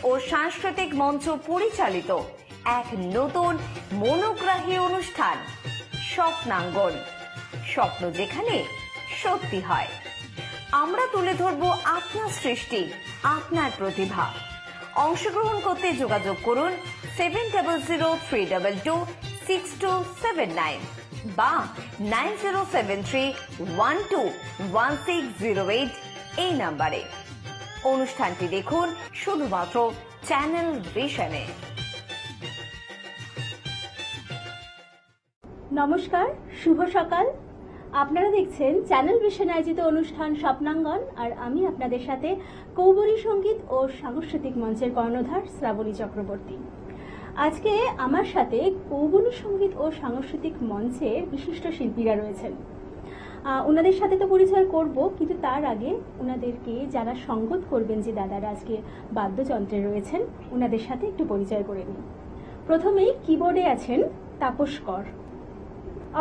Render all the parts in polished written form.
ও সাংস্কৃতিক মঞ্চ পরিচালিত এক নতুন মনোগ্রাহী অনুষ্ঠান স্বপ্নাঙ্গন। স্বপ্ন যেখানে সত্যি হয়। আমরা তুলে ধরব আপনার সৃষ্টি, আপনার প্রতিভা। অংশগ্রহণ করতে যোগাযোগ করুন 7003226279 বা 9073121608 এই নাম্বারে। অনুষ্ঠানটি দেখুন শুধুমাত্র চ্যানেল ভিশনে। নমস্কার, শুভ সকাল। আপনারা দেখছেন চ্যানেল ভিশন আয়োজিত অনুষ্ঠান স্বপ্নাঙ্গন, আর আমি আপনাদের সাথে কৌবনী সঙ্গীত ও সাংস্কৃতিক মঞ্চের কর্ণধার শ্রাবণী চক্রবর্তী। আজকে আমার সাথে কৌবনী সঙ্গীত ও সাংস্কৃতিক মঞ্চের বিশিষ্ট শিল্পীরা রয়েছেন। ওনাদের সাথে তো পরিচয় করব, কিন্তু তার আগে ওনাদেরকে যারা সঙ্গত করবেন, যে দাদারা আজকে বাদ্যযন্ত্রে রয়েছেন, ওনাদের সাথে একটু পরিচয় করে নিই। প্রথমেই কিবোর্ডে আছেন তাপস কর,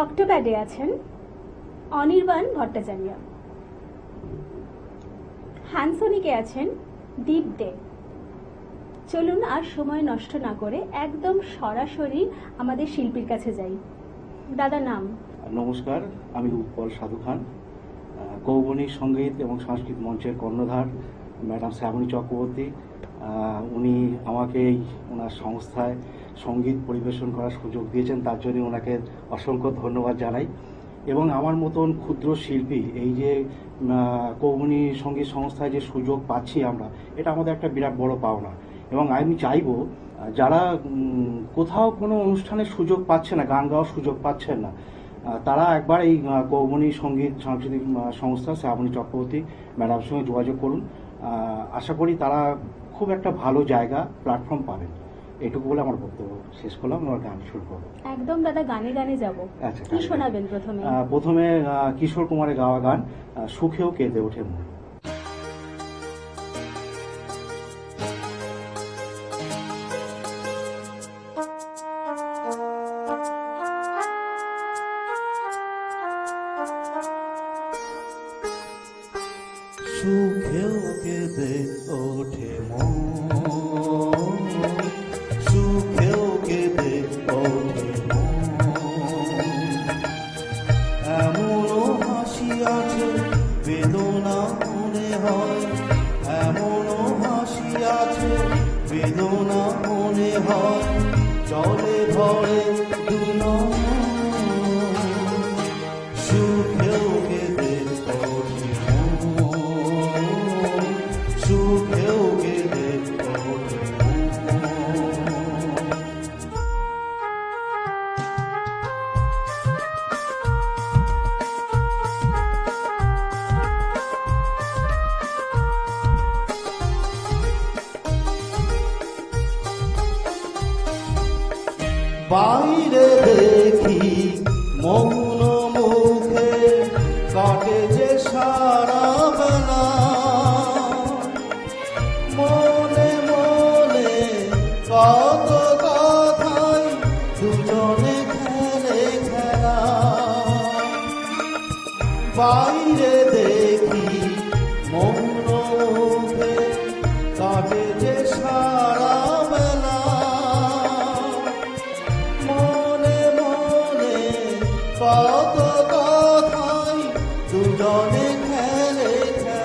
অক্টোপ্যাডে আছেন অনির্বাণ ভট্টাচার্য, হ্যান্সনিকে আছেন দীপ দে। চলুন আর সময় নষ্ট না করে একদম সরাসরি আমাদের শিল্পীর কাছে যাই। দাদা, নাম? নমস্কার, আমি উৎপল সাধু খান, কৌবনী সঙ্গীত এবং সাংস্কৃতিক মঞ্চের কর্ণধার ম্যাডাম শ্রাবণী চক্রবর্তী। উনি আমাকে ওনার সংস্থায় সঙ্গীত পরিবেশন করার সুযোগ দিয়েছেন, তার জন্য ওনাকে অসংখ্য ধন্যবাদ জানাই। এবং আমার মতন ক্ষুদ্র শিল্পী এই যে কৌবনী সঙ্গীত সংস্থায় যে সুযোগ পাচ্ছি আমরা, এটা আমাদের একটা বিরাট বড় পাওনা। এবং আমি চাইবো যারা কোথাও কোনো অনুষ্ঠানের সুযোগ পাচ্ছে না, গান গাওয়ার সুযোগ পাচ্ছেন না, তারা একবার এই কৌবনী সঙ্গীত সাংস্কৃতিক সংস্থা শ্রাবণী চক্রবর্তী ম্যাডামের সঙ্গে যোগাযোগ করুন। আশা করি তারা খুব একটা ভালো জায়গা, প্ল্যাটফর্ম পাবেন। এটুকু বলে আমার বক্তব্য শেষ করলাম। আমার গান শুরু করবো। একদম দাদা, গানে গানে যাবো। আচ্ছা, কি শোনাবেন প্রথমে কিশোর কুমারের গাওয়া গান সুখেও কেঁদে ওঠে মন। সুখেও কেঁদে ওঠে মন, সুখেও কেঁদে ওঠে মন, এমনও হাসি আছে বেদনা মনে হয়, এমনও হাসি আছে বেদনা মনে হয়, চলে ভরে দুনয়ন, সুখেও কেঁদে ওঠে সুখেও কেঁদে ওঠে। বাইরে দেখি মৌন মুখে কাটে যে সারা বেলা, মনে মনে কত কথাই দুজনে খেলে খেলা। বাইরে দেখি মৌন মুখে কাটে যে সারা বেলা, মনে মনে কত কথাই দুজনে খেলে খেলা।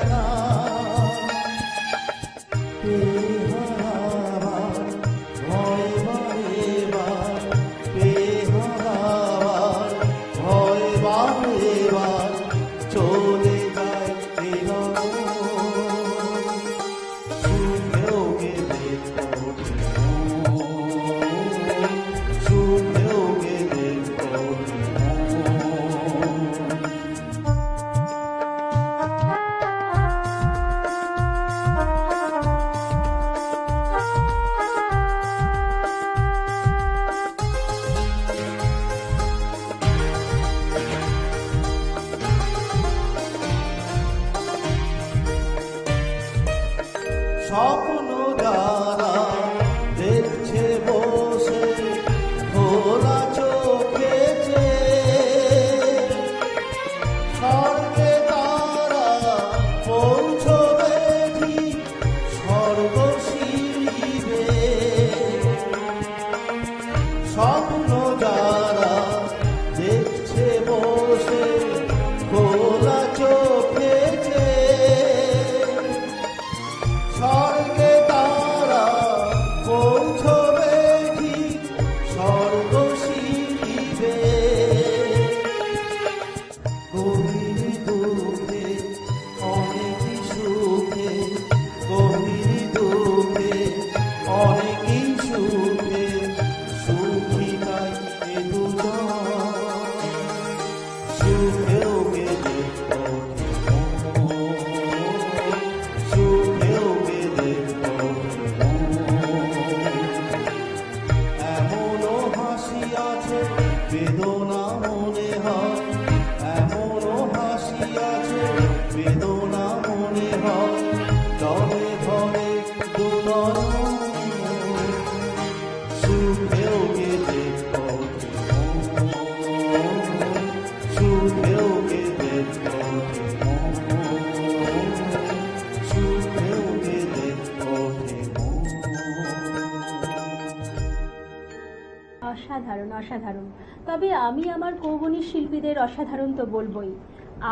অসাধারণ অসাধারণ। তবে আমি আমার কৌবনী শিল্পীদের অসাধারণ তো বলবই,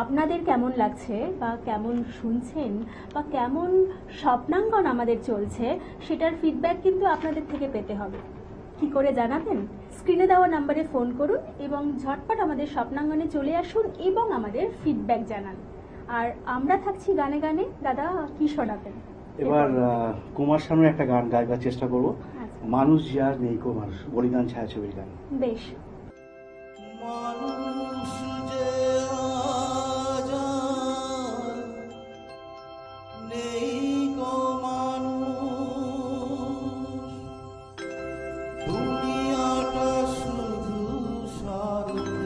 আপনাদের কেমন লাগছে বা কেমন শুনছেন বা কেমন স্বপ্নাঙ্গন আমাদের চলছে সেটার ফিডব্যাক কিন্তু আপনাদের থেকে পেতে হবে। কি করে জানাবেন? স্ক্রিনে দেওয়া নাম্বারে ফোন করুন এবং ঝটপট আমাদের স্বপ্নাঙ্গনে চলে আসুন এবং আমাদের ফিডব্যাক জানান। আর আমরা থাকছি গানে গানে। দাদা কি শোনাবেন এবার কুমার শানুর একটা গান গাইবার চেষ্টা করব, আচ্ছা। মানুষ যার নেই কো মানুষ, বলিদান ছায়াছবির গান। বেশ। মানুষ যে আজ আর নেই গো মানুষ, দুনিয়াটা শুধু স্বার্থে।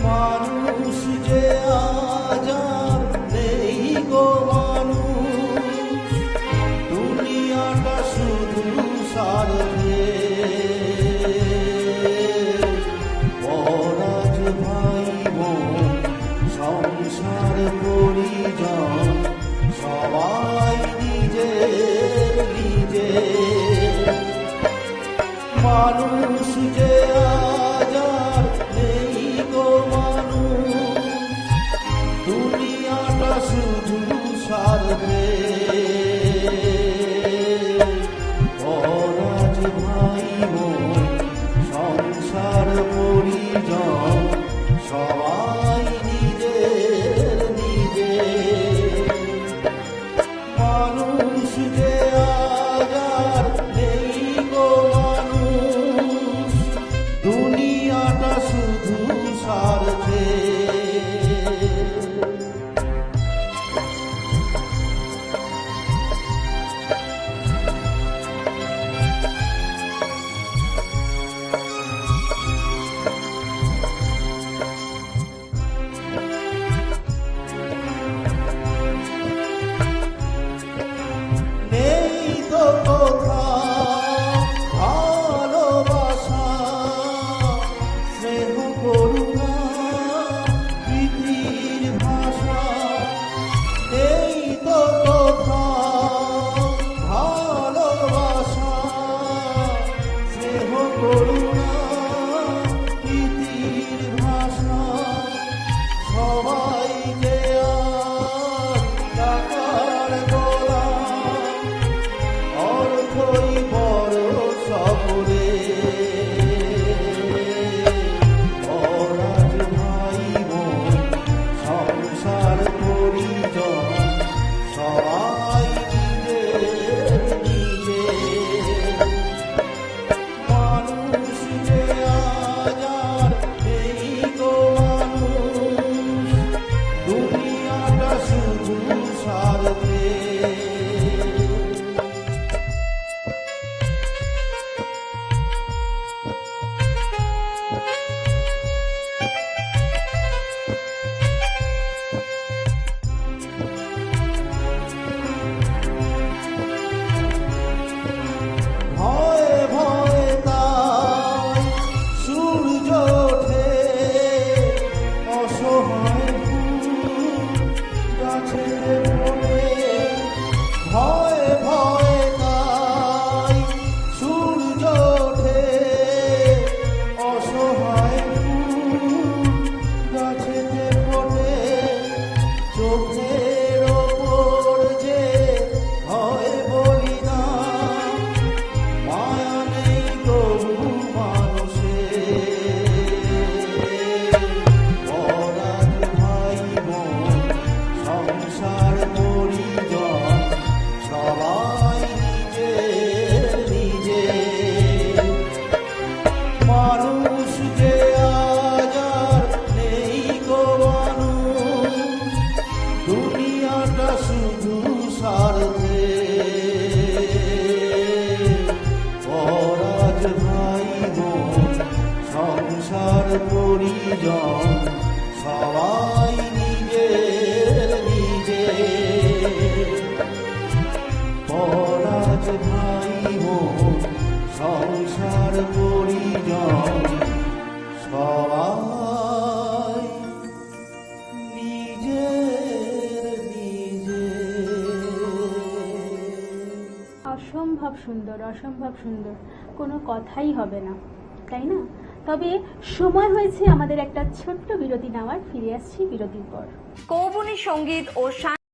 মানুষ যে আজ আর নেই গো মানুষ, দুনিয়াটা শুধু স্বার্থে। পরাজ ভাই বোন সংসার পরিজন সবাই নিজের নিজের। মানুষ যে আজ আর নেই গো মানুষ, দুনিয়াটা শুধু স্বার্থে। পরাজ ভাই বোন সংসার পরিজন সবাই নিজের নিজের। মানুষ যে আজ আর নেই গো মানুষ, দুনিয়াটা শুধু স্বার্থে। নেই তো কোথাও ভালোবাসা, স্নেহ করুণা প্রীতির ভাষা। নেই তো কোথাও ভালোবাসা, স্নেহ করুণা প্রীতির ভাষা। সবাই যে আজ টাকার গোলাম, অর্থই বড় সকলে। পরাজ ভাই বোন সংসার পরিজন সবাই নিজের নিজের। মানুষ যে আজ আর নেই গো মানুষ, দুনিয়াটা শুধু স্বার্থে। ভয়ে ভয়ে তাই সূর্য ওঠে, অসহায় ফুল গাছেতে ফোটে। ভয়ে ভয়ে তাই সূর্য ওঠে, অসহায় ফুল গাছেতে ফোটে। চোখের ওপর যে হয় বলিদান, মায়া নেই তবু মানুষের। পরাজ ভাই বোন সংসার পরিজন সবাই নিজের নিজের। মানুষ যে আজ আর নেই গো মানুষ, দুনিয়াটা শুধু স্বার্থে। পরাজ ভাই বোন সংসার পরিজন সবাই নিজের নিজের। পরাজ ভাই বোন সংসার পরিজন সবাই নিজের অসম্ভব সুন্দর, অসম্ভব সুন্দর, কোনো কথাই হবে না, তাই না? তবে সময় হয়েছে আমাদের একটা ছোট্ট বিরতি নেওয়ার। ফিরে আসছি বিরতির পর। কৌবনী সঙ্গীত ও